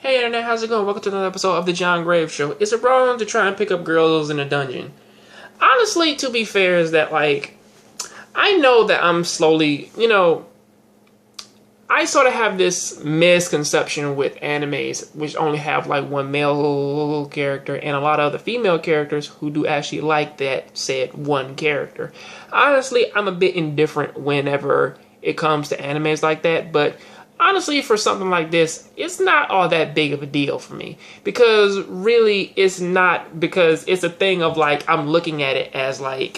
Hey internet, how's it going? Welcome to another episode of the John Graves Show. Is it wrong to try and pick up girls in a dungeon? Honestly, to be fair, is that I know that I'm slowly, I sort of have this misconception with animes, which only have one male character and a lot of other female characters who do actually like that said one character. Honestly, I'm a bit indifferent whenever it comes to animes like that, but honestly, for something like this, it's not all that big of a deal for me. Because really, it's not, because it's a thing of I'm looking at it as I'm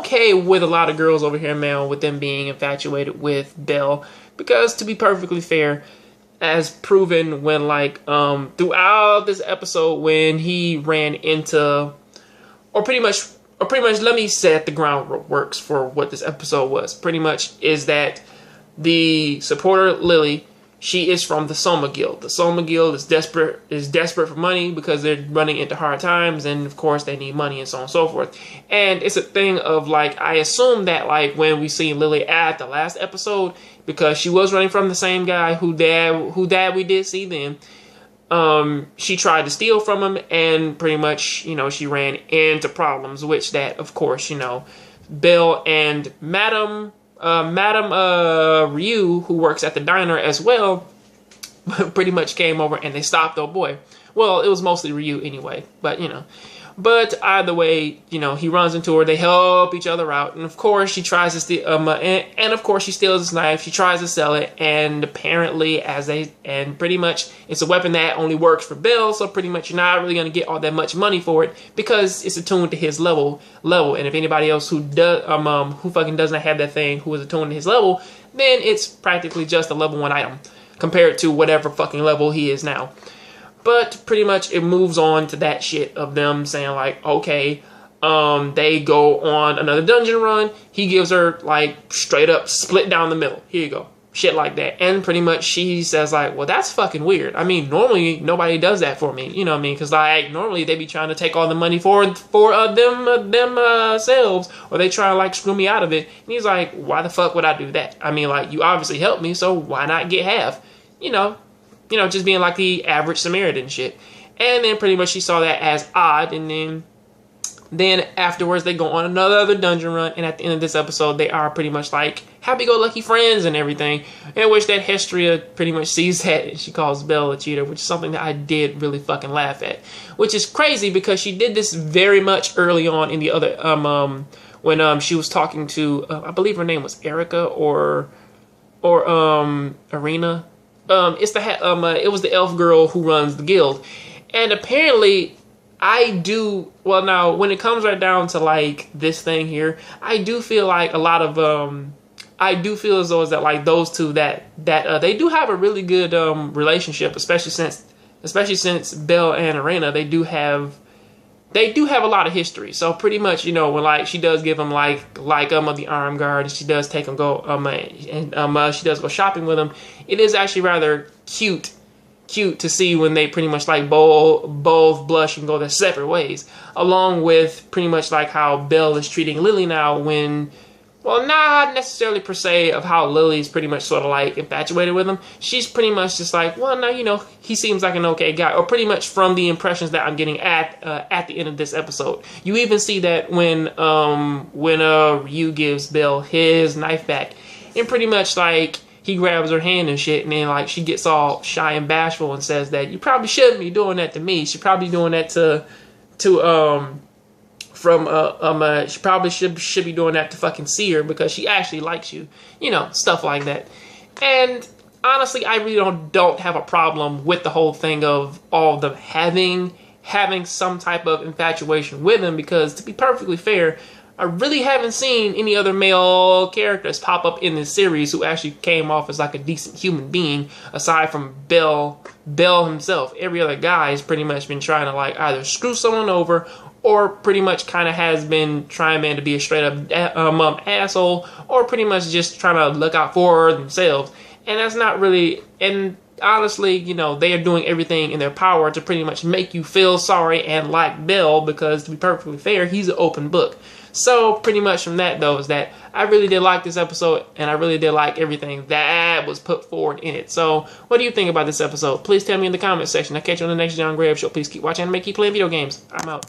okay with a lot of girls over here, man, with them being infatuated with Belle. Because to be perfectly fair, as proven when throughout this episode when he ran into, or pretty much let me set the groundwork for what this episode was. Pretty much is that the supporter Lily, she is from the Soma Guild. The Soma Guild is desperate for money because they're running into hard times, and of course they need money and so on and so forth. And it's a thing of I assume that when we see Lily at the last episode, because she was running from the same guy who dad we did see then, she tried to steal from him, and pretty much she ran into problems, which that of course Belle and Madame Ryu, who works at the diner as well, pretty much came over and they stopped old boy. Well, it was mostly Ryu anyway, but But either way, he runs into her. They help each other out, and of course she tries to steal. And of course she steals his knife. She tries to sell it, and apparently, pretty much it's a weapon that only works for Belle. So pretty much you're not really gonna get all that much money for it because it's attuned to his level. And if anybody else who fucking does not have that thing who is attuned to his level, then it's practically just a level 1 item compared to whatever fucking level he is now. But pretty much it moves on to that shit of them saying okay, they go on another dungeon run. He gives her straight up split down the middle. Here you go. Shit like that. And pretty much she says well, that's fucking weird. I mean, normally nobody does that for me. You know what I mean? Because normally they be trying to take all the money for themselves, or they try to screw me out of it. And he's like, why the fuck would I do that? I mean, you obviously helped me, so why not get half? Just being the average Samaritan shit. And then pretty much she saw that as odd, and then afterwards they go on another dungeon run, and at the end of this episode they are pretty much happy-go-lucky friends and everything, in which that Hestria pretty much sees that and she calls Belle a cheater, which is something that I did really fucking laugh at. Which is crazy because she did this very much early on in the other, when she was talking to, I believe her name was Erica or Arena. It was the elf girl who runs the guild, and apparently now when it comes right down to this thing here, I do feel a lot of I do feel as though is that those two that they do have a really good relationship, especially since Belle and Arena, they do have a lot of history. So pretty much, when she does give him the arm guard, and she does take him she does go shopping with him. It is actually rather cute to see when they pretty much both blush and go their separate ways. Along with pretty much how Belle is treating Lily now when, well, not necessarily per se of how Lily's pretty much sort of infatuated with him. She's pretty much just well, now, he seems like an okay guy. Or pretty much from the impressions that I'm getting at the end of this episode. You even see that when Ryu gives Belle his knife back, and pretty much he grabs her hand and shit, and then she gets all shy and bashful and says that you probably shouldn't be doing that to me. She probably doing that she probably should be doing that to fucking see her because she actually likes you. Stuff like that. And honestly, I really don't have a problem with the whole thing of all of them having some type of infatuation with him, because to be perfectly fair, I really haven't seen any other male characters pop up in this series who actually came off as a decent human being, aside from Belle himself. Every other guy has pretty much been trying to either screw someone over, or pretty much kind of has been trying, man, to be a straight up asshole, or pretty much just trying to look out for themselves. And that's not really, and honestly, they are doing everything in their power to pretty much make you feel sorry and like Belle, because to be perfectly fair, he's an open book. So pretty much from that though is that I really did like this episode, and I really did like everything that was put forward in it. So what do you think about this episode? Please tell me in the comment section. I'll catch you on the next John Grab Show. Please keep watching anime, keep playing video games. I'm out.